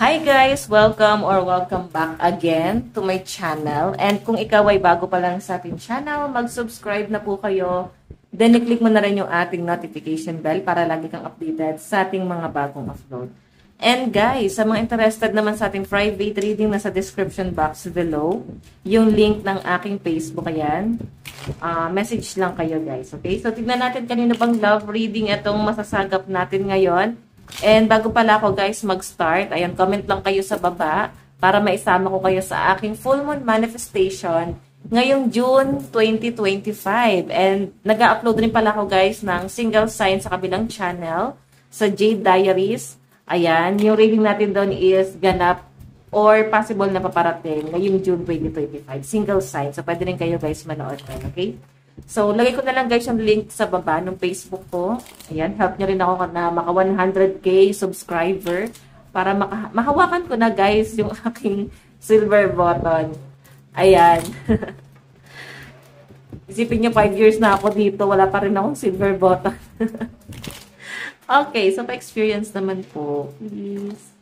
Hi guys! Welcome back again to my channel. And kung ikaw ay bago pa lang sa ating channel, mag-subscribe na po kayo. Then, i-click mo na rin yung ating notification bell para lagi kang updated sa ating mga bagong upload. And guys, sa mga interested naman sa ating private reading, nasa description box below, yung link ng aking Facebook, ayan. Message lang kayo guys, okay? So, tignan natin kanino bang love reading itong masasagap natin ngayon. And bago pala ako guys mag-start, ayan, comment lang kayo sa baba para maisama ko kayo sa aking full moon manifestation ngayong June 2025. And nag-upload rin pala ako guys ng single sign sa kabilang channel, sa Jade Diaries. Ayan, yung reading natin doon is ganap or possible na paparating ngayong June 2025. Single sign. So, pwede rin kayo guys manood rin, okay? So, lagay ko na lang guys yung link sa baba ng Facebook ko. Ayan, help nyo rin ako na maka 100k subscriber para mahawakan ko na guys yung aking silver button. Ayan. Isipin nyo 5 years na ako dito, wala pa rin akong silver button. Okay, so pa-experience naman po, please.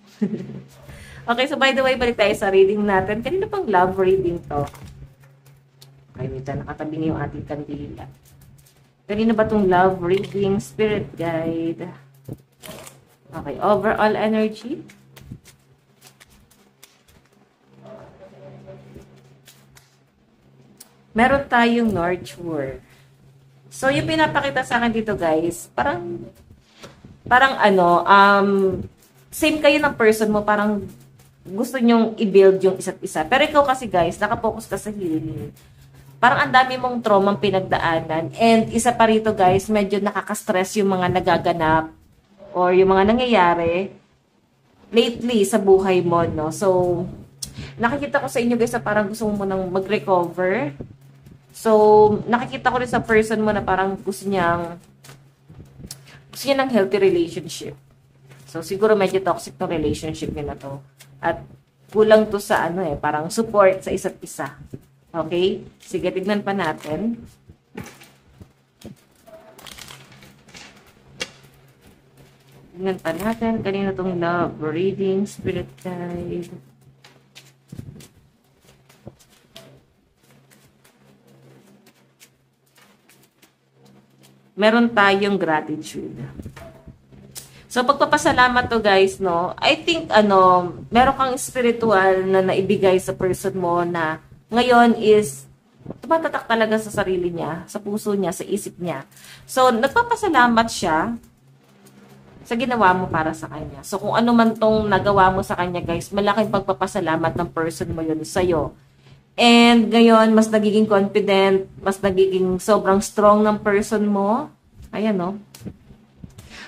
Okay, so by the way, balik tayo sa reading natin. Kanina pang love reading to? Okay, wait na, nakatabi niyo yung ating kandila. Kanina ba itong love reading, spirit guide? Okay, overall energy. Meron tayong nurture. So, yung pinapakita sa akin dito guys, parang same kayo ng person mo, parang gusto nyong i-build yung isa't isa. Pero ikaw kasi guys, nakapokus ka sa healing. Parang ang dami mong traumang pinagdaanan. And isa pa rito guys, medyo nakaka-stress yung mga nagaganap or yung mga nangyayari lately sa buhay mo, no? So, nakikita ko sa inyo guys na parang gusto mo nang mag-recover. So, nakikita ko rin sa person mo na parang gusto niya ng healthy relationship. So, siguro medyo toxic ng relationship niya na to. At kulang to sa parang support sa isa't isa. Okay? Sige, tignan pa natin. Tignan pa natin. Kanina itong love reading, spirit guide. Meron tayong gratitude. So, pagpapasalamat to guys, no? I think, meron kang spiritual na naibigay sa person mo na ngayon is tumatatak talaga sa sarili niya, sa puso niya, sa isip niya. So, nagpapasalamat siya sa ginawa mo para sa kanya. So, kung ano man tong nagawa mo sa kanya, guys, malaking pagpapasalamat ng person mo yun sa'yo. And ngayon, mas nagiging confident, mas nagiging sobrang strong ng person mo. Ayan, no?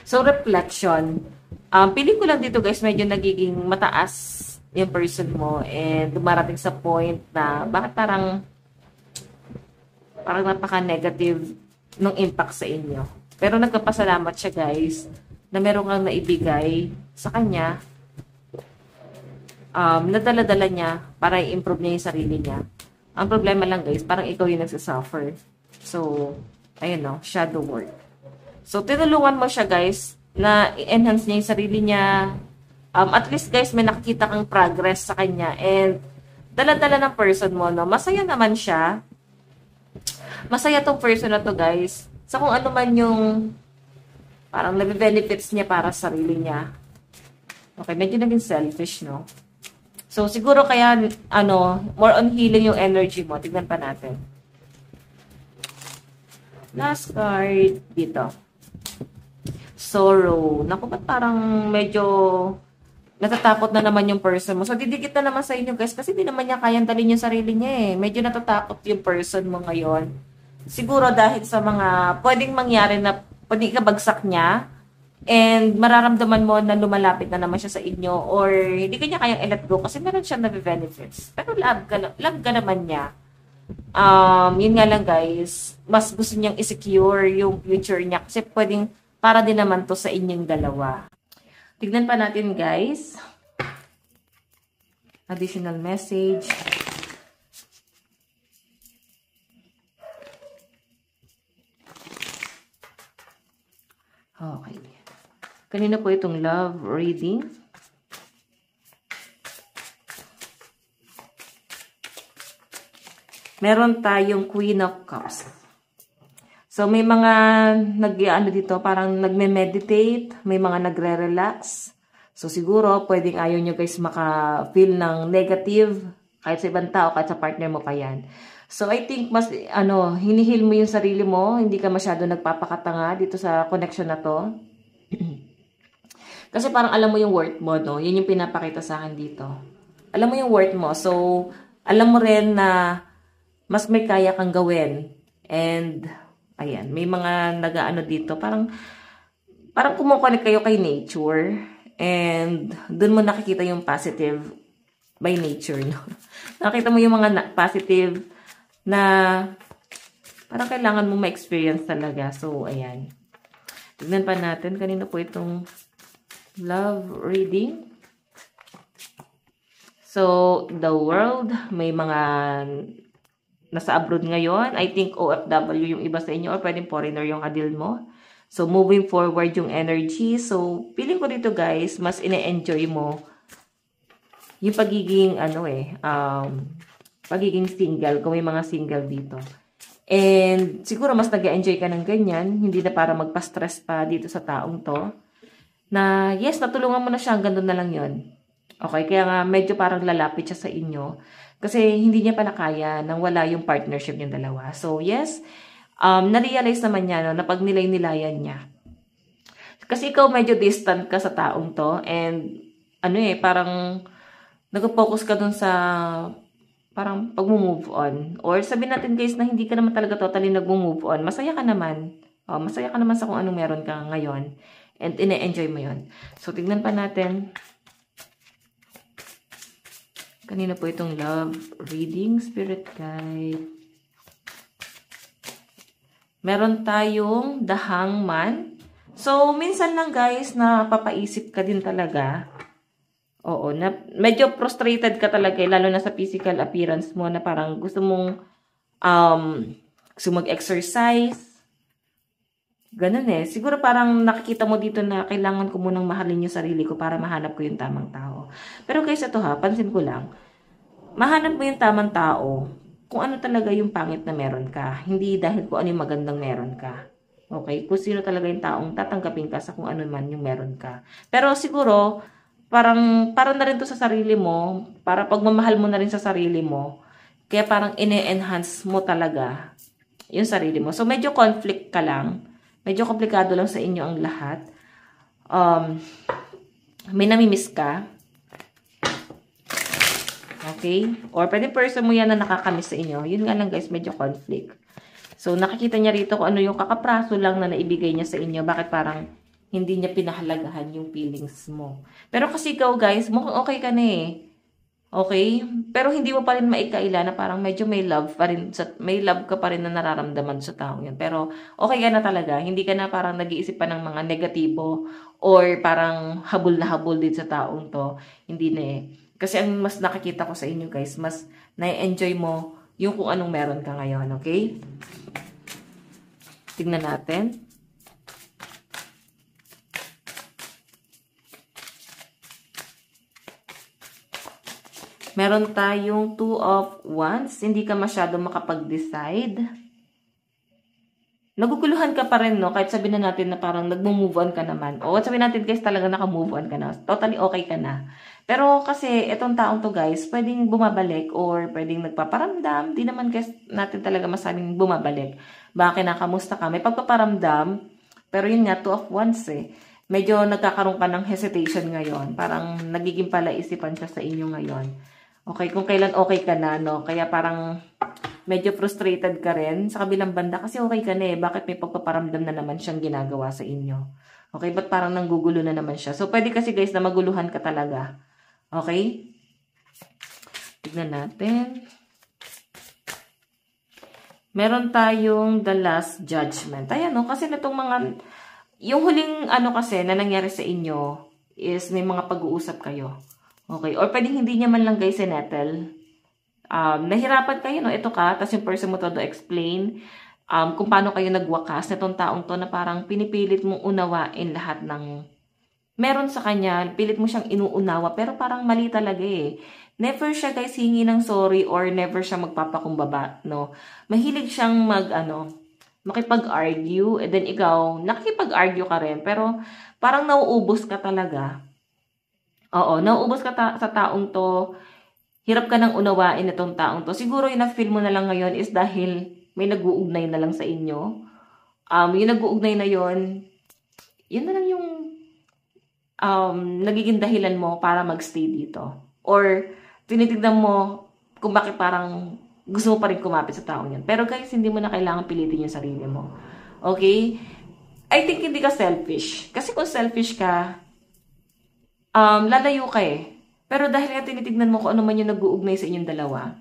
So, reflection. Piling ko lang dito, guys, medyo nagiging mataas yung person mo and dumarating sa point na bakit parang napaka-negative ng impact sa inyo. Pero nagpapasalamat siya guys na meron kang naibigay sa kanya, nadala-dala niya para i-improve niya yung sarili niya. Ang problema lang guys, parang ikaw yung nagsasuffer. So, ayun no, shadow work. So, tinulungan mo siya guys na i-enhance niya yung sarili niya. At least guys, may nakikita kang progress sa kanya and dala-dala ng person mo, no? Masaya naman siya. Masaya tong person na to guys. Sa kung ano man yung parang nabe-benefits niya para sa sarili niya. Okay, medyo naging selfish, no? So, siguro kaya, more on healing yung energy mo. Tignan pa natin. Last card, dito. Sorrow. Naku, ba't parang medyo natatakot na naman yung person mo. So, didikit na naman sa inyo, guys. Kasi di naman niya kayang dalhin yung sarili niya eh. Medyo natatakot yung person mo ngayon. Siguro dahil sa mga pwedeng mangyari na pwedeng ikabagsak niya and mararamdaman mo na lumalapit na naman siya sa inyo or hindi ka niya kayang i-let go kasi meron siyang nabe-benefits. Pero love ka naman niya. Yun nga lang, guys. Mas gusto niyang i-secure yung future niya kasi pwedeng para din naman to sa inyong dalawa. Tignan pa natin, guys. Additional message. Okay. Kanina po itong love reading. Meron tayong Queen of Cups. So, may mga ano dito, parang nagme-meditate, may mga nagre-relax. So, siguro, pwedeng ayaw nyo guys maka-feel ng negative, kahit sa ibang tao, kahit sa partner mo pa yan. So, I think mas, hinihil mo yung sarili mo, hindi ka masyado nagpapakatanga dito sa connection na to. Kasi parang alam mo yung worth mo, no? Yun yung pinapakita sa akin dito. Alam mo yung worth mo. So, alam mo rin na mas may kaya kang gawin. And, ayan, may mga nag-ano dito. Parang kumukonek kayo kay nature. And, dun mo nakikita yung positive by nature, no? Nakita mo yung mga positive na parang kailangan mo ma-experience talaga. So, ayan. Tignan pa natin. Kanina po itong love reading. So, the world, may mga nasa abroad ngayon. I think OFW yung iba sa inyo or pwedeng foreigner yung adil mo. So, moving forward yung energy. So, feeling ko dito guys, mas ine-enjoy mo yung pagiging, pagiging single. Kung may mga single dito. And, siguro mas nag-enjoy ka ng ganyan. Hindi na para magpa-stress pa dito sa taong to. Na, yes, natulungan mo na siya, hanggang doon na lang yun. Okay, kaya nga medyo parang lalapit siya sa inyo. Kasi hindi niya pa nakaya nang wala yung partnership niyong dalawa. So, yes, na-realize naman niya, no, na pag nilay-nilayan niya. Kasi ikaw medyo distant ka sa taong to. And, parang nag-focus ka dun sa parang pag-move on. Or sabihin natin guys na hindi ka naman talaga totally nag-move on. Masaya ka naman. Masaya ka naman sa kung anong meron ka ngayon. And ine-enjoy mo yun. So, tignan pa natin. Kanina po itong love reading, spirit guide. Meron tayong the hangman. So, minsan lang guys, na papaisip ka din talaga. Oo, na medyo frustrated ka talaga, lalo na sa physical appearance mo, na parang gusto mong mag-exercise. Ganun eh. Siguro parang nakikita mo dito na kailangan ko munang mahalin yung sarili ko para mahanap ko yung tamang tao. Pero guys, ito ha, pansin ko lang. Mahanap mo yung tamang tao kung ano talaga yung pangit na meron ka. Hindi dahil kung ano yung magandang meron ka. Okay? Kung sino talaga yung taong tatanggapin ka sa kung ano man yung meron ka. Pero siguro, parang na rin to sa sarili mo. Para pagmamahal mo na rin sa sarili mo. Kaya parang ine-enhance mo talaga yung sarili mo. So, medyo conflict ka lang. Medyo komplikado lang sa inyo ang lahat. May namimiss ka. Okay? Or pwede person mo yan na nakakamiss sa inyo. Yun nga lang guys, medyo conflict. So, nakikita niya rito kung ano yung kakapraso lang na naibigay niya sa inyo. Bakit parang hindi niya pinahalagahan yung feelings mo. Pero kasi ikaw guys, mukhang okay ka na eh. Okay? Pero hindi mo pa rin maikaila na parang medyo may love pa rin, may love ka pa rin na nararamdaman sa taong yan. Pero okay ka na talaga. Hindi ka na parang nag-iisip pa ng mga negatibo or parang habol na habol din sa taong to. Hindi na eh. Kasi ang mas nakikita ko sa inyo guys, mas na-enjoy mo yung kung anong meron ka ngayon. Okay? Tignan natin. Meron tayong 2 of Wands. Hindi ka masyado makapag-decide. Naguguluhan ka pa rin, no? Kahit sabihin na natin na parang nag-move on ka naman. O sabihin natin guys, talaga naka-move on ka na. Totally okay ka na. Pero kasi, itong taong to guys, pwedeng bumabalik or pwedeng nagpaparamdam. Di naman guys natin talaga masabing bumabalik. Baka kinakamusta ka? May pagpaparamdam. Pero yun nga, 2 of Wands eh. Medyo nagkakaroon ka ng hesitation ngayon. Parang nagiging palaisipan siya sa inyo ngayon. Okay, kung kailan okay ka na, no? Kaya parang medyo frustrated ka rin sa kabilang banda kasi okay ka na eh. Bakit may pagpaparamdam na naman siyang ginagawa sa inyo? Okay, ba't parang nanggugulo na naman siya? So, pwede kasi guys na maguluhan ka talaga. Okay? Tignan natin. Meron tayong the last judgment. Ayan, no? Kasi natong mga, yung huling ano kasi na nangyari sa inyo is may mga pag-uusap kayo. Okay, or pwedeng hindi niya man lang guys sinettle. Nahirapan kayo, no? Ito ka, tapos yung person mo to explain kung paano kayo nagwakas na itong taong to na parang pinipilit mong unawain lahat ng meron sa kanya. Pilit mo siyang inuunawa, pero parang mali talaga eh. Never siya guys hingi ng sorry or never siya magpapakumbaba, no? Mahilig siyang makipag-argue, and then ikaw, nakikipag-argue ka rin, pero parang nauubos ka talaga. Oo, nauubos ka sa taong to, hirap ka nang unawain itong taong to. Siguro yung na-feel mo na lang ngayon is dahil may nag-uugnay na lang sa inyo. Yung nag-uugnay na yun na lang yung nagiging dahilan mo para magstay dito. Or, tinitignan mo kung bakit parang gusto mo pa rin kumapit sa taong yan. Pero guys, hindi mo na kailangan pilitin yung sarili mo. Okay? I think hindi ka selfish. Kasi kung selfish ka, lalayo ka eh. Pero dahil nga tinitignan mo kung ano man yung nag-uugnay sa inyong dalawa,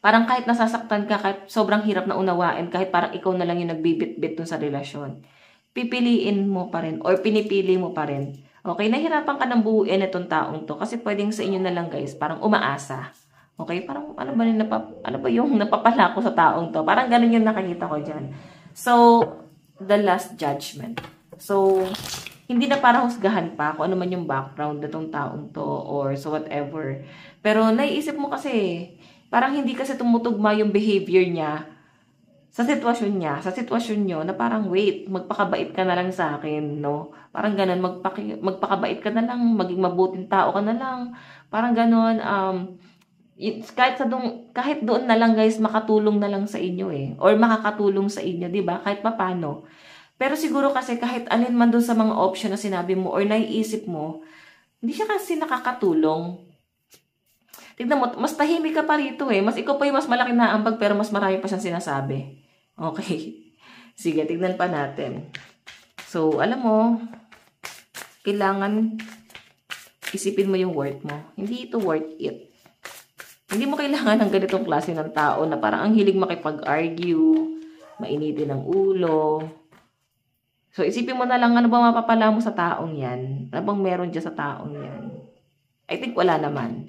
parang kahit nasasaktan ka, kahit sobrang hirap na unawain, kahit parang ikaw na lang yung nagbibit-bit dun sa relasyon, pipiliin mo pa rin or pinipili mo pa rin. Okay, nahirapan ka ng buuin itong taong to kasi pwedeng sa inyo na lang guys, parang umaasa. Okay, parang ano ba yung napapala ko sa taong to? Parang ganun yung nakikita ko dyan. So, the last judgment. So, hindi na para husgahan pa kung ano man yung background nitong taong to or so whatever. Pero naiisip mo kasi, parang hindi kasi tumutugma yung behavior niya sa sitwasyon nyo, na parang wait, magpakabait ka na lang sa akin, no? Parang ganun, magpakabait ka na lang, maging mabuting tao ka na lang. Parang ganun, kahit doon na lang guys, makatulong na lang sa inyo eh. Or makakatulong sa inyo, di ba? Kahit papano. Pero siguro kasi kahit alin man doon sa mga option na sinabi mo or naiisip mo, hindi siya kasi nakakatulong. Tignan mo, mas tahimik ka pa rito eh. Ikaw pa yung mas malaki na ambag pero mas marami pa siyang sinasabi. Okay. Sige, tignan pa natin. So, alam mo, kailangan isipin mo yung worth mo. Hindi ito worth it. Hindi mo kailangan ng ganitong klase ng tao na parang ang hilig makipag-argue, mainitin ng ulo. So, isipin mo na lang ano ba mapapala mo sa taong yan. Ano bang meron dyan sa taong yan? I think wala naman.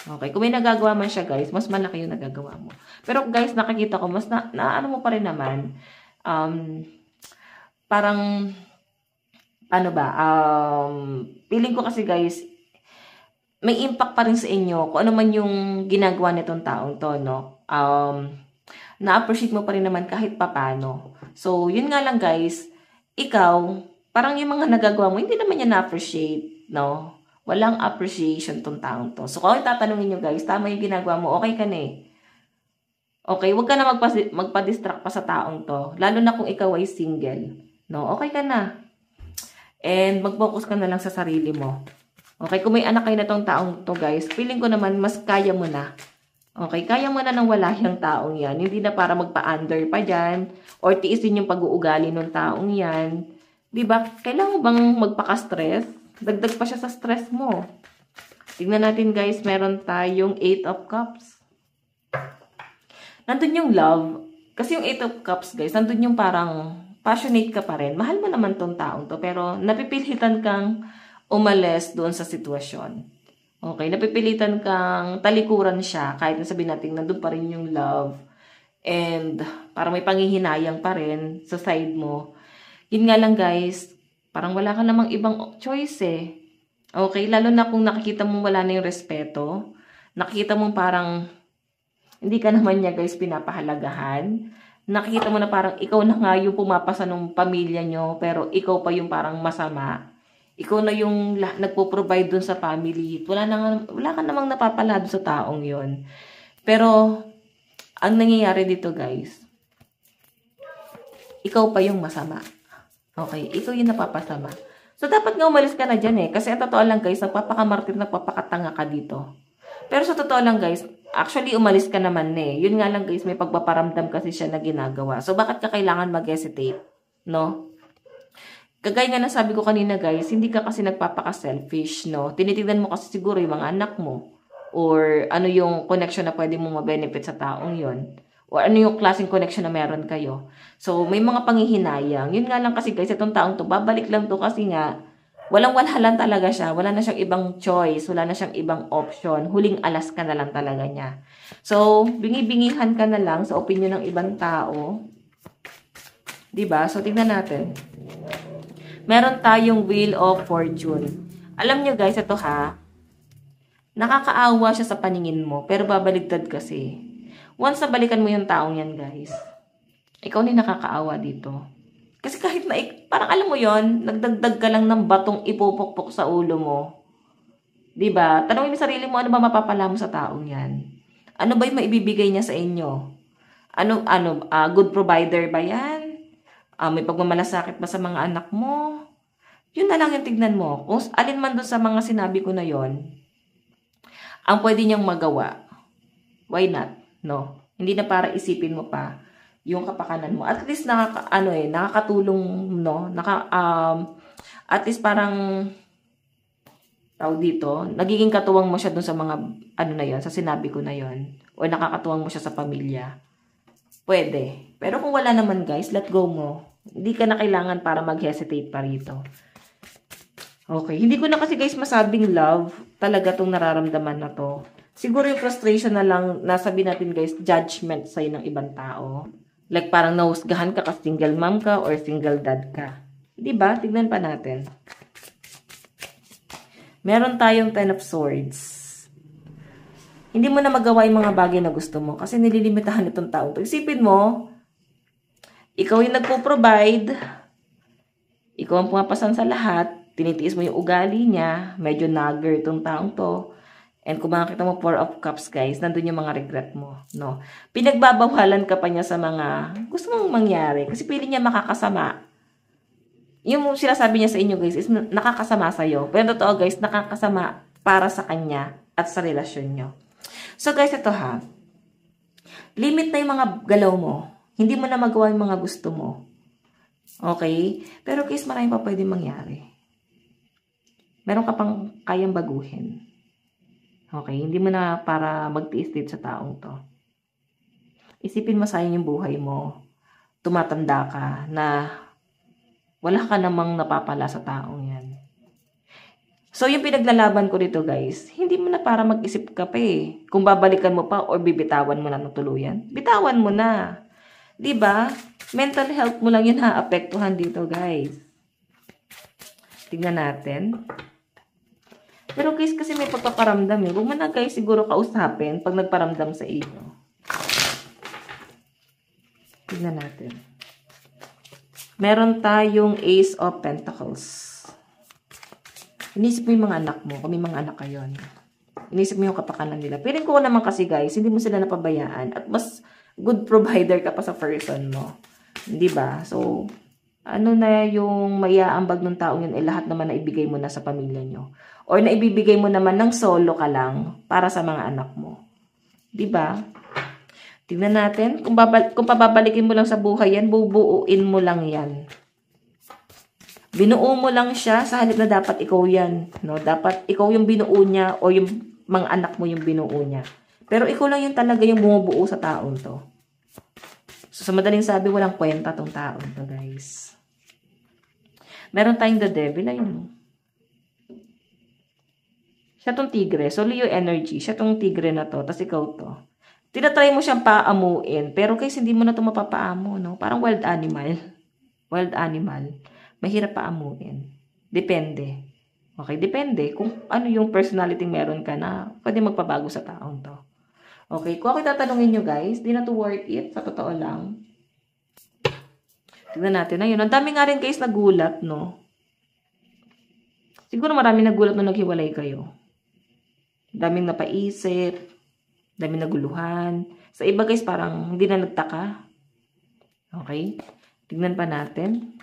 Okay, kung may nagagawa man siya guys, mas malaki yung nagagawa mo. Pero guys, nakikita ko, mas ano mo pa rin naman, parang, ano ba, feeling ko kasi guys, may impact pa rin sa inyo kung ano man yung ginagawa nitong taong to, no? Na-appreciate mo pa rin naman kahit papano. So, yun nga lang guys, ikaw, parang yung mga nagagawa mo, hindi naman niya na-appreciate, no? Walang appreciation tong taong to. So, kung tatanungin nyo guys, tama yung ginagawa mo, okay ka na eh. Okay, huwag ka na magpa-distract pa sa taong to. Lalo na kung ikaw ay single. No, okay ka na. And mag-focus ka na lang sa sarili mo. Okay, kung may anak kayo na tong taong to guys, feeling ko naman mas kaya mo na. Okay, kaya mo na nang wala yung taong yan. Hindi na para magpa-under pa dyan or tiisin yung pag-uugali ng taong yan. Diba? Kailangan bang magpaka-stress? Dagdag pa siya sa stress mo. Tingnan natin guys, meron tayong 8 of Cups. Nandun yung love. Kasi yung 8 of Cups guys, nandun yung parang passionate ka pa rin. Mahal mo naman tong taong to, pero napipilitan kang umalis doon sa sitwasyon. Okay, napipilitan kang talikuran siya, kahit nasabihin natin nandun pa rin yung love. And parang may panghihinayang pa rin sa side mo. Yun nga lang guys, parang wala ka namang ibang choice eh. Okay, lalo na kung nakikita mo wala na yung respeto. Nakikita mo parang hindi ka naman niya guys pinapahalagahan. Nakikita mo na parang ikaw na nga yung pumapasa ng pamilya nyo, pero ikaw pa yung parang masama. Ikaw na yung nagpo-provide dun sa family. Wala ka namang napapala dun sa taong yon. Pero ang nangyayari dito guys, ikaw pa yung masama. Okay, ikaw yung napapasama. So, dapat nga umalis ka na dyan eh. Kasi ang totoo lang guys, nagpapakamartir, nagpapakatanga ka dito. Pero sa totoo lang guys, actually umalis ka naman eh. Yun nga lang guys, may pagpaparamdam kasi siya na ginagawa. So, bakit ka kailangan mag-hesitate? No? Kagaya nga na sabi ko kanina guys, hindi ka kasi nagpapaka-selfish, no? Tinitignan mo kasi siguro yung mga anak mo. Or ano yung connection na pwede mong mabenefit sa taong yon. O ano yung klaseng connection na meron kayo. So, may mga panghihinayang. Yun nga lang kasi guys, itong taong to, babalik lang to kasi nga, walang-walhalan talaga siya. Wala na siyang ibang choice. Wala na siyang ibang option. Huling alas ka na lang talaga niya. So, bingi-bingihan ka na lang sa opinion ng ibang tao. Diba? So, tingnan natin. Meron tayong Wheel of Fortune. Alam nyo guys, ito ha, Nakakaawa siya sa paningin mo, pero babaligtad kasi. Once na balikan mo yung taong yan, guys, ikaw ni nakakaawa dito. Kasi kahit na, parang alam mo yon, nagdagdag ka lang ng batong ipupukpok sa ulo mo. Diba? Tanongin mo sarili mo, ano ba mapapala mo sa taong yan? Ano ba yung maibibigay niya sa inyo? Good provider ba yan? May pagmamalasakit ba sa mga anak mo? Yun na lang yung tignan mo. Kung alin man doon sa mga sinabi ko na yon, ang pwede niyang magawa, why not? No? Hindi na para isipin mo pa yung kapakanan mo. At least nakakatulong, no? At least parang tawag dito, nagiging katuwang mo siya dun sa mga sa sinabi ko na yon, o nakakatuwang mo siya sa pamilya. Pwede. Pero kung wala naman, guys, let go mo. Hindi ka na kailangan para mag-hesitate pa rito. Okay. Hindi ko na kasi, guys, masabing love talaga tong nararamdaman na to. Siguro yung frustration na lang, nasabi natin, guys, judgment sa'yo ng ibang tao. Like parang nahusgahan ka kasi single mom ka or single dad ka. Diba? Tignan pa natin. Meron tayong 10 of Swords. Hindi mo na magawa yung mga bagay na gusto mo kasi nililimitahan itong tao. Isipin mo, ikaw yung nagpo-provide, ikaw ang pumapasan sa lahat, tinitiis mo yung ugali niya, medyo nagger itong taong to, and kung makakita mo 4 of Cups, guys, nandun yung mga regret mo. No? Pinagbabawalan ka pa niya sa mga gusto mong mangyari kasi piling niya makakasama. Yung sinasabi niya sa inyo, guys, is nakakasama sa'yo. Pero totoo, guys, nakakasama para sa kanya at sa relasyon nyo. So, guys, ito ha. Limit na yung mga galaw mo. Hindi mo na magawa yung mga gusto mo. Okay? Pero, guys, marami pa pwede mangyari. Meron ka pang kayang baguhin. Okay? Hindi mo na para magtiis dito sa taong to. Isipin mo sayang yung buhay mo. Tumatanda ka na wala ka namang napapala sa taong yan. So, yung pinaglalaban ko dito, guys, hindi mo na para mag-isip ka pa eh. Kung babalikan mo pa or bibitawan mo na ng tuluyan, bitawan mo na. Diba? Mental health mo lang yun ha-apektuhan dito, guys. Tignan natin. Pero, guys, kasi may pagpaparamdam eh. Huwag mo na, guys, siguro kausapin pag nagparamdam sa iyo. Tignan natin. Meron tayong Ace of Pentacles. Inisip mo yung mga anak mo, kung may mga anak kayo. Inisip mo yung kapakanan nila. Piling ko naman kasi, guys, hindi mo sila napabayaan at mas good provider ka pa sa person mo. Di ba? So, ano na yung maiaambag ng taong yun, lahat naman na ibigay mo na sa pamilya nyo. Or na ibibigay mo naman ng solo ka lang para sa mga anak mo. Di ba? Tingnan natin. Kung pababalikin mo lang sa buhay yan, bubuuin mo lang yan. Binuo mo lang siya sa halip na dapat ikaw yan. No? Dapat ikaw yung binuo niya o yung mga anak mo yung binuo niya. Pero ikaw lang yung talaga yung bumubuo sa taon to. So, sa madaling sabi, walang kwenta tong taon to, guys. Meron tayong the devil. Ayun. Siya tong tigre. So, Leo energy. Siya tong tigre na to. Tapos ikaw to. Tinatry mo siyang paamuin. Pero guys, hindi mo na ito mapapaamo. No? Parang wild animal. Wild animal. Mahirap paamuin. Depende. Okay, depende kung ano yung personality meron ka na pwede magpabago sa taong to. Okay, kung ako tatanungin nyo, guys, di na to worth it, sa totoo lang. Tignan natin. Ayun, ang dami nga rin, guys, nagulat, no? Siguro marami nagulat nung naghiwalay kayo. Daming napaisip, daming naguluhan. Sa iba, guys, parang hindi na nagtaka. Okay? Tignan pa natin.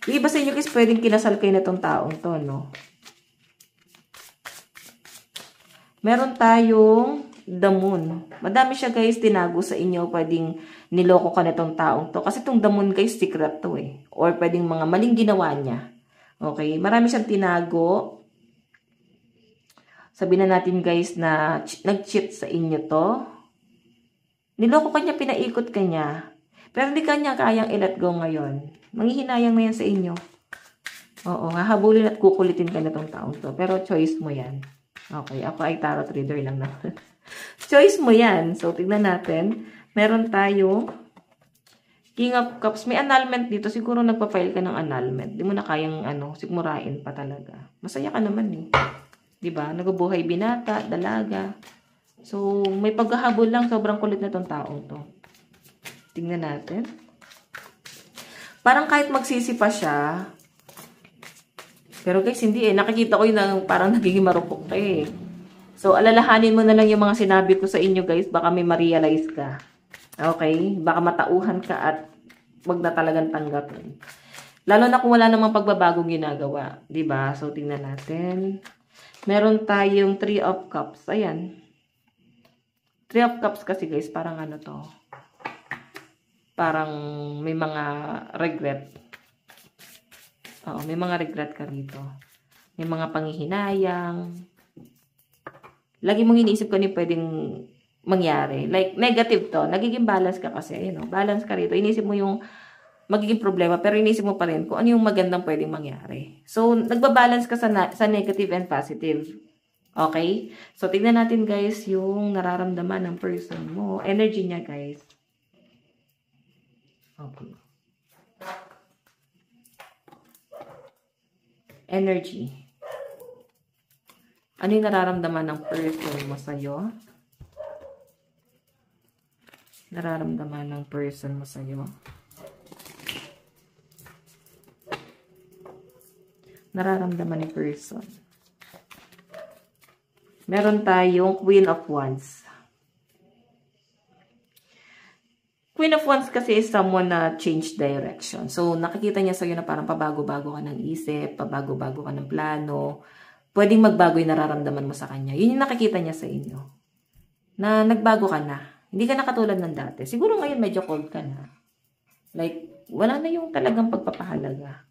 Yung iba sa inyo, guys, pwedeng kinasal kayo na itong taong to, no? Meron tayong the moon. Madami siya, guys, tinago sa inyo. Pwedeng niloko ka na itong taong to. Kasi itong the moon, guys, secret to eh. Or pwedeng mga maling ginawa niya. Okay? Marami siyang tinago. Sabihin na natin, guys, na nag-cheat sa inyo to. Niloko ka niya, pinaikot ka niya. Pero hindi ka niya kayang i-let go ngayon. Manghihinayang na yan sa inyo. Oo, hahabulin at kukulitin ka na itong taong to. Pero choice mo yan. Okay, ako ay tarot reader lang naman. Choice mo yan. So, tignan natin. Meron tayo King of Cups. May annulment dito. Siguro nagpa-file ka ng annulment. Di mo na kayang, sigmurain pa talaga. Masaya ka naman eh. 'Di ba? Nabubuhay binata, dalaga. So, may paghahabol lang. Sobrang kulit na tong taong to. Tingnan natin. Parang kahit magsisi pa siya. Pero guys, hindi eh. Nakikita ko yung parang nagiging marupok ka eh. So, alalahanin mo na lang yung mga sinabi ko sa inyo guys. Baka may ma-realize ka. Okay? Baka matauhan ka at wag na talagang tanggapin. Lalo na kung wala namang pagbabagong ginagawa. 'Di ba? So, tingnan natin. Meron tayong 3 of Cups. Ayan. 3 of Cups kasi guys, parang ano to. Parang may mga regret. Oo, may mga regret ka rito. May mga panghihinayang. Lagi mong iniisip ko ni pwedeng mangyari. Like, negative to. Nagiging balance ka kasi. Ayun, balance ka rito. Iniisip mo yung magiging problema, pero iniisip mo pa rin kung ano yung magandang pwedeng mangyari. So, nagbabalance ka sa negative and positive. Okay? So, tignan natin guys yung nararamdaman ng person mo. Energy niya guys. Okay. Energy. Ano yung nararamdaman ng person mo sa'yo? Nararamdaman ng person mo sa'yo. Nararamdaman ng person. Meron tayong Queen of Wands. Queen of Wands kasi is someone na change direction. So, nakikita niya sa'yo na parang pabago-bago ka ng isip, pabago-bago ka ng plano. Pwedeng magbago yung nararamdaman mo sa kanya. Yun yung nakikita niya sa inyo. Na nagbago ka na. Hindi ka na katulad ng dati. Siguro ngayon medyo cold ka na. Like, wala na yung talagang pagpapahalaga.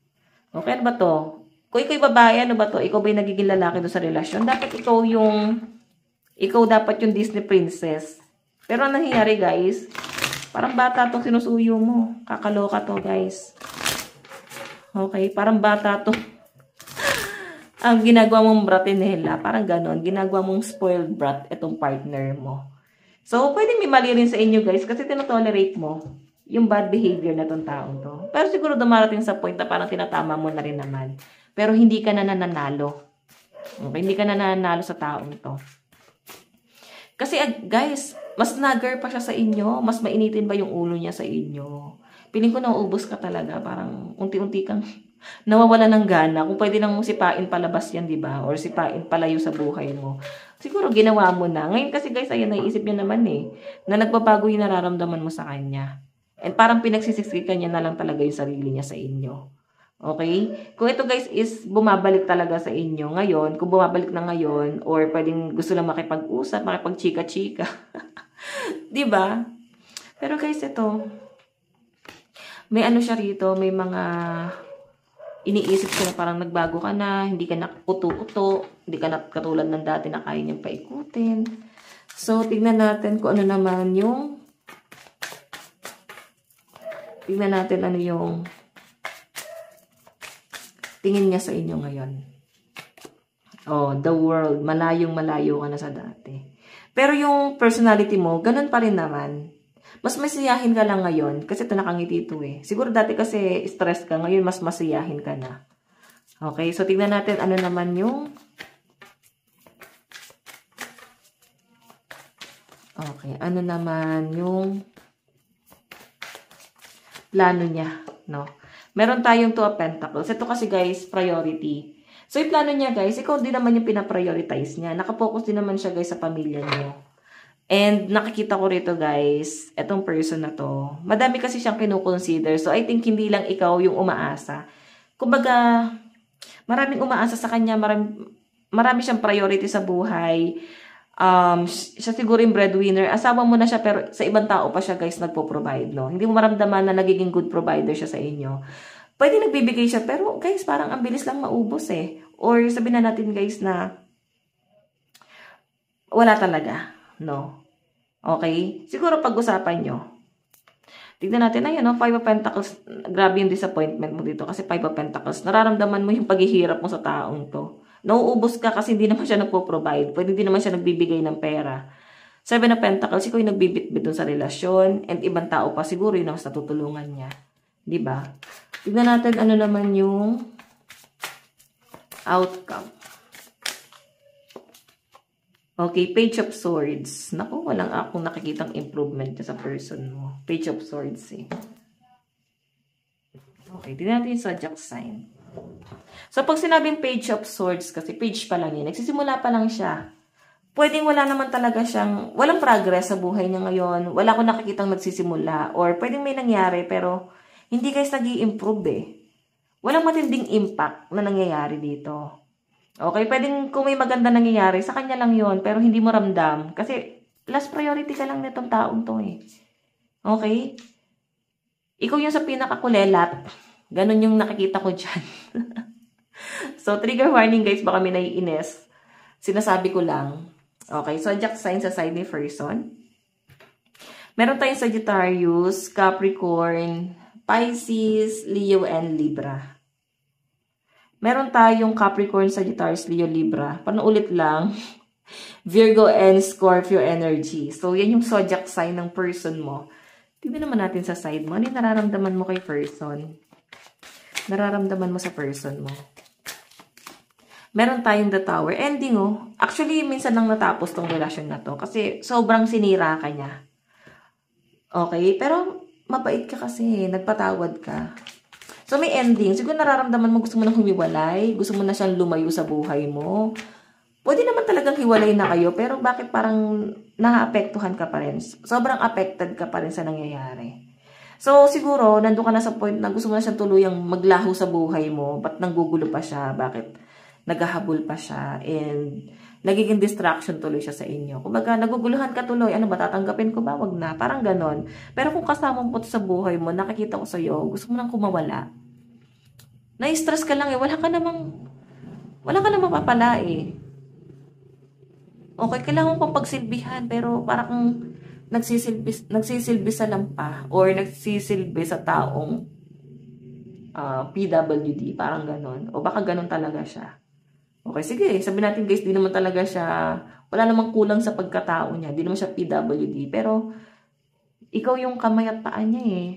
Okay, ano ba to? Kung ikaw babae, ano ba to? Ikaw ba yung nagiging lalaki doon sa relasyon? Dapat ikaw dapat yung Disney princess. Pero ang nangyayari guys, parang bata tong sinusuyo mo. Kakaloka to guys. Okay, parang bata to. Ang ginagawa mong bratinela, parang ganon. Ginagawa mong spoiled brat itong partner mo. So, pwedeng may mali rin sa inyo guys kasi tinotolerate mo yung bad behavior na tong taong to. Pero siguro dumarating sa point na parang tinatama mo na rin naman. Pero hindi ka na nananalo. Okay? Hindi ka na nananalo sa taong to. Kasi guys, mas nagger pa siya sa inyo. Mas mainitin ba yung ulo niya sa inyo? Piling ko nauubos ka talaga. Parang unti-unti kang nawawala ng gana. Kung pwede nang sipain palabas yan, di ba? Or sipain palayo sa buhay mo. Siguro ginawa mo na. Ngayon kasi guys, ayan, naiisip niya naman eh. Na nagbabago yung nararamdaman mo sa kanya. And parang pinagsisiksikan niya na lang talaga yung sarili niya sa inyo. Okay? Kung ito guys is bumabalik talaga sa inyo ngayon, kung bumabalik na ngayon, or pwedeng gusto lang makipag-usap, makipag-chika-chika. Diba? Pero guys, ito, may ano siya rito, may mga iniisip siya na parang nagbago ka na, hindi ka na uto-uto, hindi ka na katulad ng dati na kaya niyang paikutin. So, tignan natin kung ano naman yung, tignan natin ano yung tingin niya sa inyo ngayon. Oh, the world. Malayong-malayo ka na sa dati. Pero yung personality mo, ganun pa rin naman. Mas masiyahin ka lang ngayon kasi ito nakangiti ito eh. Siguro dati kasi stress ka, ngayon mas masiyahin ka na. Okay, so tingnan natin ano naman yung okay, ano naman yung plano niya, no? Meron tayong 2 of Pentacles. Ito kasi guys, priority. So, yung plano niya guys, ikaw din naman yung pinaprioritize niya. Nakapokus din naman siya guys sa pamilya niyo. And nakikita ko rito guys, etong person na to, madami kasi siyang kinukonsider. So, I think hindi lang ikaw yung umaasa. Kumbaga, maraming umaasa sa kanya, marami siyang priority sa buhay. Siya siguro yung breadwinner. Asawa mo na siya pero sa ibang tao pa siya guys nagpo-provide, no? Hindi mo maramdaman na nagiging good provider siya sa inyo. Pwede nagbibigay siya pero guys parang ang bilis lang maubos eh. Or sabihin na natin guys na wala talaga, no? Okay? Siguro pag-usapan nyo. Tignan natin, ayan, no? 5 of Pentacles. Grabe yung disappointment mo dito kasi 5 of Pentacles. Nararamdaman mo yung paghihirap mo sa taong to. Nauubos ka kasi hindi naman siya nagpo-provide. Pwede din naman siya nagbibigay ng pera. 7 of Pentacles, ikaw yung nagbibitbit dun sa relasyon. And ibang tao pa siguro yung mas natutulungan niya. Diba? Tignan natin ano naman yung outcome. Okay, Page of Swords. Naku, walang akong nakikitang improvement sa person mo. Page of Swords eh. Okay, tingnan natin yung zodiac sign. So, pag sinabing Page of Swords, kasi page pa lang yun, nagsisimula pa lang siya. Pwedeng wala naman talaga siyang, walang progress sa buhay niya ngayon. Wala akong nakikitang nagsisimula. Or pwedeng may nangyari, pero hindi guys nag-i-improve eh. Walang matinding impact na nangyayari dito. Okay, pwedeng kung may maganda nangyayari, sa kanya lang yon pero hindi mo ramdam. Kasi last priority ka lang nitong taong to eh. Okay? Ikaw yung sa pinakakulelat. Ganon yung nakikita ko dyan. So, trigger warning guys, baka may naiinis. Sinasabi ko lang. Okay, zodiac sign sa side ni person. Meron tayong Sagittarius, Capricorn, Pisces, Leo, and Libra. Meron tayong Capricorn, Sagittarius, Leo, Libra. Panaulit lang. Virgo and Scorpio energy. So, yan yung zodiac sign ng person mo. Tingnan naman natin sa side mo. Ano yung nararamdaman mo kay person? Nararamdaman mo sa person mo. Meron tayong The Tower. Ending oh. Actually, minsan lang natapos tong relasyon na to. Kasi sobrang sinira ka niya. Okay? Pero mabait ka kasi. Nagpatawad ka. So, may ending. Siguro nararamdaman mo gusto mo na humiwalay. Gusto mo na siyang lumayo sa buhay mo. Pwede naman talagang hiwalay na kayo. Pero bakit parang naapektuhan ka pa rin? Sobrang affected ka pa rin sa nangyayari. So, siguro, nandun ka na sa point na gusto mo na siyang tuluyang maglaho sa buhay mo. Ba't nanggugulo pa siya? Bakit naghahabol pa siya? And nagiging distraction tuloy siya sa inyo. Kumbaga, naguguluhan ka tuloy. Ano ba, tatanggapin ko ba? Wag na. Parang ganon. Pero kung kasama mo sa buhay mo, nakikita ko sa'yo, gusto mo nang kumawala. Na-stress ka lang eh. Wala ka namang mapapala eh. Okay, kailangan pang pagsilbihan. Pero parang nagsisilbi sa lampa. Or nagsisilbi sa taong PWD. Parang ganon. O baka ganon talaga siya. Okay, sige. Sabi natin guys, di naman talaga siya, wala namang kulang sa pagkatao niya. Di naman siya PWD. Pero, ikaw yung kamay at paa niya eh.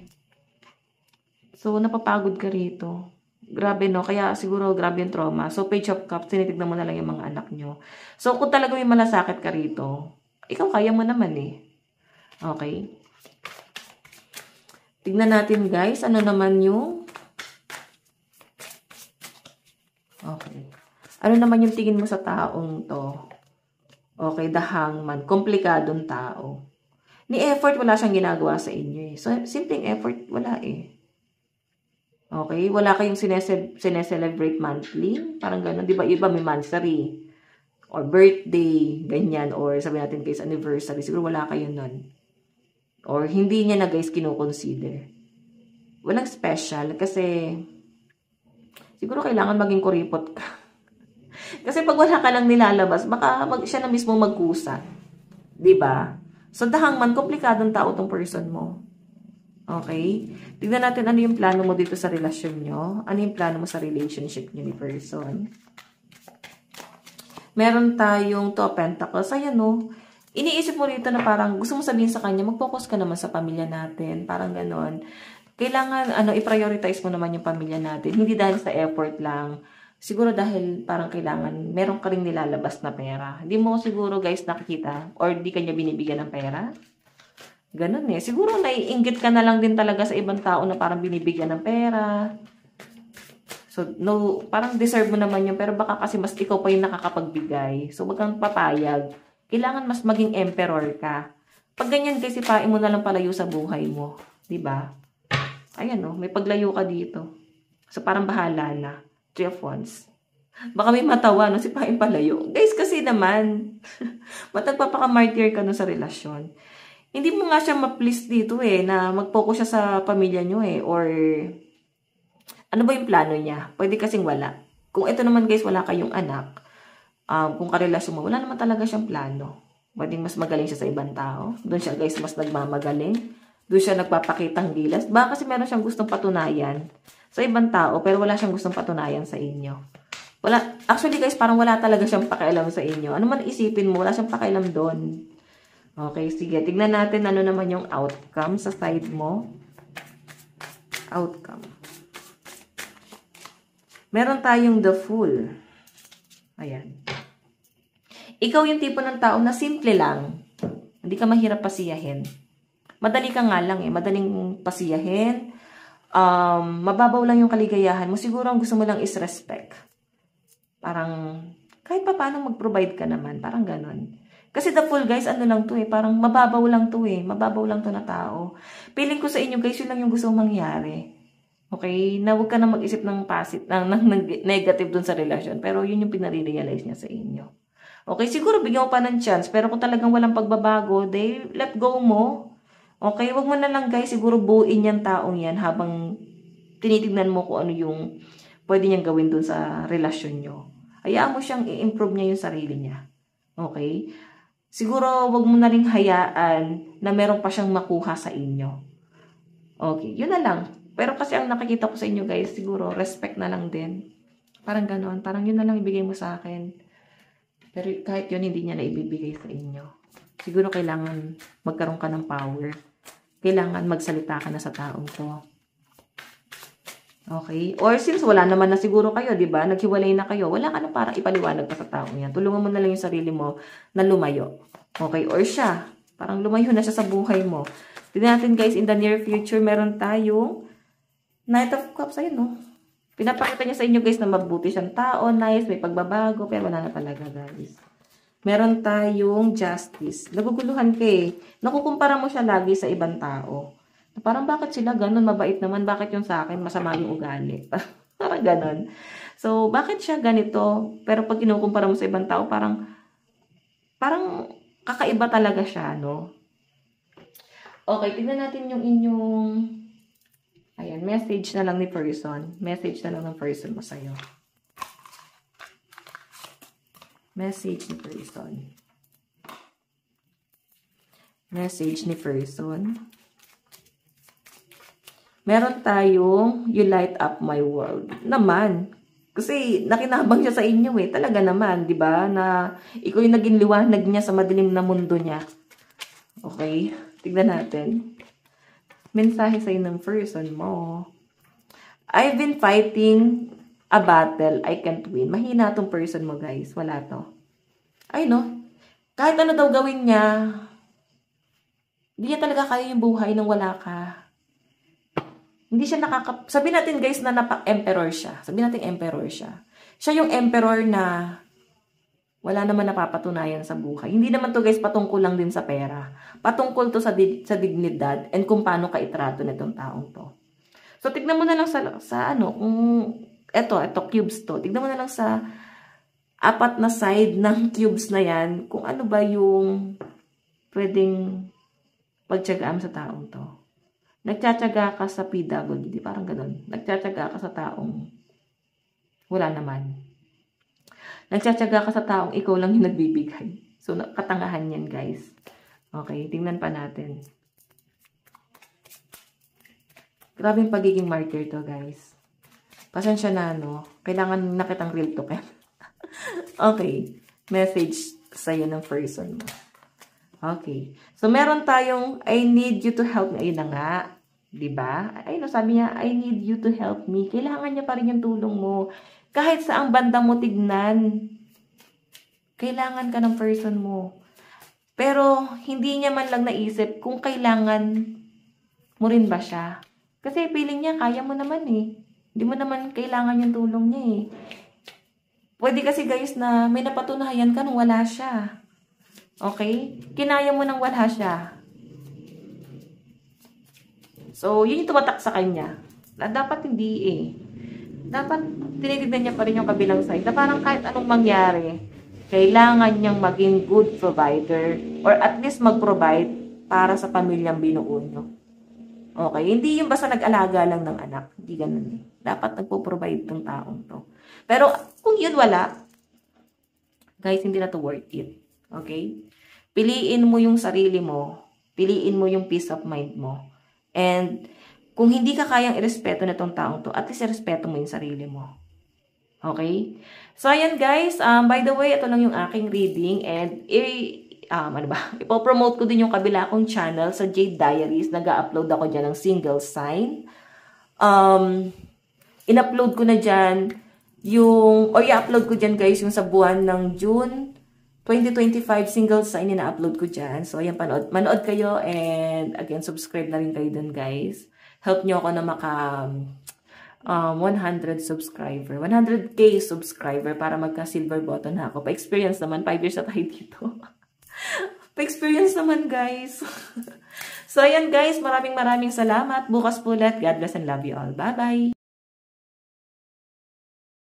So, napapagod ka rito. Grabe no, kaya siguro grabe yung trauma. So, Page of Cups, tinitignan mo na lang yung mga anak nyo. So, kung talaga may malasakit ka rito, ikaw kaya mo naman eh. Okay. Tignan natin guys, ano naman yung... Okay. Ano naman yung tingin mo sa taong to? Okay, the hangman. Komplikadong tao. Ni effort, wala siyang ginagawa sa inyo eh. So, simpleng effort, wala eh. Okay, wala kayong sineselebrate monthly. Parang gano'n. Di ba iba may monthly? Or birthday, ganyan. Or sabi natin guys, anniversary. Siguro wala kayo nun. Or hindi niya na guys kinukonsider. Walang special kasi siguro kailangan maging kuripot ka. Kasi pag wala ka lang nilalabas, baka siya na mismo magkusa. Diba? So, the hangman, komplikadong tao tong person mo. Okay? Tignan natin ano yung plano mo dito sa relasyon nyo. Ano yung plano mo sa relationship nyo ni person. Meron tayong Two of Pentacles. Ayan no. Iniisip mo rito na parang gusto mo sabihin sa kanya, mag-focus ka naman sa pamilya natin. Parang ganon. Kailangan, i-prioritize mo naman yung pamilya natin. Hindi dahil sa effort lang. Siguro dahil parang kailangan, meron ka rin nilalabas na pera. Hindi mo siguro guys nakikita or di kanya binibigyan ng pera. Ganun eh. Siguro naiinggit ka na lang din talaga sa ibang tao na parang binibigyan ng pera. So, no, parang deserve mo naman yun. Pero baka kasi mas ikaw pa yung nakakapagbigay. So, wag kang papayag. Kailangan mas maging emperor ka. Pag ganyan guys, ipain mo na lang palayo sa buhay mo. Diba? Ayan o, may paglayo ka dito. So, parang bahala na. 3 of Wands. Baka may matawa, no? Sipain palayo. Guys, kasi naman, matagpapaka-martyr ka no sa relasyon. Hindi mo nga siya ma-please dito eh, na mag-focus siya sa pamilya nyo eh, or ano ba yung plano niya? Pwede kasing wala. Kung ito naman guys, wala kayong anak, kung karelasyon mo, wala naman talaga siyang plano. Pwedeng mas magaling siya sa ibang tao. Doon siya guys, mas nagmamagaling. Doon siya nagpapakitang gilas. Baka kasi meron siyang gustong patunayan sa ibang tao, pero wala siyang gustong patunayan sa inyo. Wala, actually guys, parang wala talaga siyang pakialam sa inyo. Ano man isipin mo, wala siyang pakialam doon. Okay, sige. Tignan natin ano naman yung outcome sa side mo. Outcome. Meron tayong the Fool. Ayan. ikaw yung tipo ng tao na simple lang. Hindi ka mahirap pasiyahin. Madali ka nga lang eh. Madaling pasiyahin. Mababaw lang yung kaligayahan mo. Siguro ang gusto mo lang is respect. Parang, kahit pa paano mag-provide ka naman. Parang ganon. Kasi the Fool, guys, ano lang to eh. Parang mababaw lang to eh. Mababaw lang to na tao. Feeling ko sa inyo, guys, yun lang yung gusto mong mangyari. Okay? Na huwag ka na mag-isip ng positive, ng negative dun sa relasyon. Pero yun yung pinare-realize niya sa inyo. Okay? Siguro bigyan mo pa ng chance. Pero kung talagang walang pagbabago, they let go mo. Okay? Huwag mo na lang, guys, siguro buuin yung taong yan habang tinitignan mo kung ano yung pwede niyang gawin dun sa relasyon nyo. Hayaan mo siyang i-improve niya yung sarili niya. Okay? Siguro, wag mo na rin hayaan na meron pa siyang makuha sa inyo. Okay, yun na lang. Pero kasi ang nakikita ko sa inyo, guys, siguro, respect na lang din. Parang ganon. Parang yun na lang ibigay mo sa akin. Pero kahit yun, hindi niya na ibibigay sa inyo. Siguro kailangan magkaroon ka ng power. Kailangan magsalita ka na sa taong to. Okay? Or since wala naman na siguro kayo, di ba? Naghiwalay na kayo. Wala ka na para ipaliwanag pa sa taong yan. Tulungan mo na lang yung sarili mo na lumayo. Okay? Or siya. Parang lumayo na siya sa buhay mo. Tignan natin, guys, in the near future, meron tayong Knight of Cups. Ayun, no? Pinapakita niya sa inyo, guys, na mabuti siyang tao. Nice, may pagbabago. Pero wala na talaga, guys. Meron tayong Justice. Naguguluhan ka eh. Nakukumpara mo siya lagi sa ibang tao. Parang bakit sila ganun, mabait naman, bakit yung sa akin masama yung ugali? Parang ganun. So, bakit siya ganito? Pero pag kinukumpara mo sa ibang tao, parang kakaiba talaga siya, no? Okay, tignan natin yung inyong, ayan, message na lang ni person. Message na lang ng person mo sa'yo. Message ni person. Message ni person. Meron tayong You Light Up My World. Naman. Kasi nakinabang siya sa inyo eh. Talaga naman, di ba? Na ikaw yung naging liwanag niya sa madilim na mundo niya. Okay? Tignan natin. Mensahe sa'yo ng person mo. I've been fighting a battle I can't win. Mahina tong person mo, guys. Wala to. Ay, no? Kahit ano daw gawin niya, hindi niya talaga kaya yung buhay nang wala ka. Hindi siya sabihin natin, guys, na emperor siya. Sabihin natin emperor siya. Siya yung emperor na wala naman napapatunayan sa buhay. Hindi naman to, guys, patungkol lang din sa pera. Patungkol to sa dignidad and kung paano ka itrato nitong taong to. So, tignan mo na lang sa ano, eto, cubes to. Tignan mo na lang sa apat na side ng cubes na yan, kung ano ba yung pwedeng pagtyagaan sa taong to. Nagtsatsaga ka sa PWD, parang ganun. Nagtsatsaga ka sa taong wala naman. Nagtsatsaga ka sa taong ikaw lang yung nagbibigay. So, katangahan yan, guys. Okay, tingnan pa natin. Grabe yung pagiging martyr to, guys. Pasensya na, no? Kailangan nakitang real token. Okay, message sa'yo ng person mo. Okay. So, meron tayong, I need you to help me. Ayun na nga. Diba? Ayun, sabi niya, I need you to help me. Kailangan niya pa rin yung tulong mo. Kahit saang banda mo tignan, kailangan ka ng person mo. Pero, hindi niya man lang naisip kung kailangan mo rin ba siya. Kasi feeling niya, kaya mo naman eh. Hindi mo naman kailangan yung tulong niya eh. Pwede kasi, guys, na may napatunayan ka nung wala siya. Okay? Kinaya mo nang wala siya. So, yun yung tumatak sa kanya. Na dapat hindi eh. Dapat tinitignan niya pa rin yung kabilang side. Na parang kahit anong mangyari, kailangan niyang maging good provider or at least mag-provide para sa pamilyang binuo niyo. Okay? Hindi yung basta nag-alaga lang ng anak. Hindi ganun eh. Dapat nagpo-provide tong taong to. Pero kung yun wala, guys, hindi na to worth it. Okay? Piliin mo yung sarili mo. Piliin mo yung peace of mind mo. And kung hindi ka kayang irespeto na itong taong to, at least irespeto mo yung sarili mo. Okay? So, ayan guys. By the way, ito lang yung aking reading. And, ipopromote ko din yung kabila kong channel sa Jade Diaries. Nag-upload ako dyan ng single sign. In-upload ko na dyan i-upload ko dyan guys yung sa buwan ng June, 2025 singles na ina-upload ko dyan. So, ayan, manood kayo and again, subscribe na rin kayo dun, guys. Help nyo ako na maka 100 subscriber, 100k subscriber para magka-silver button na ako. Pa-experience naman, 5 years na tayo dito. Pa-experience naman, guys. So, ayan, guys, maraming salamat. Bukas po ulit. God bless and love you all. Bye-bye!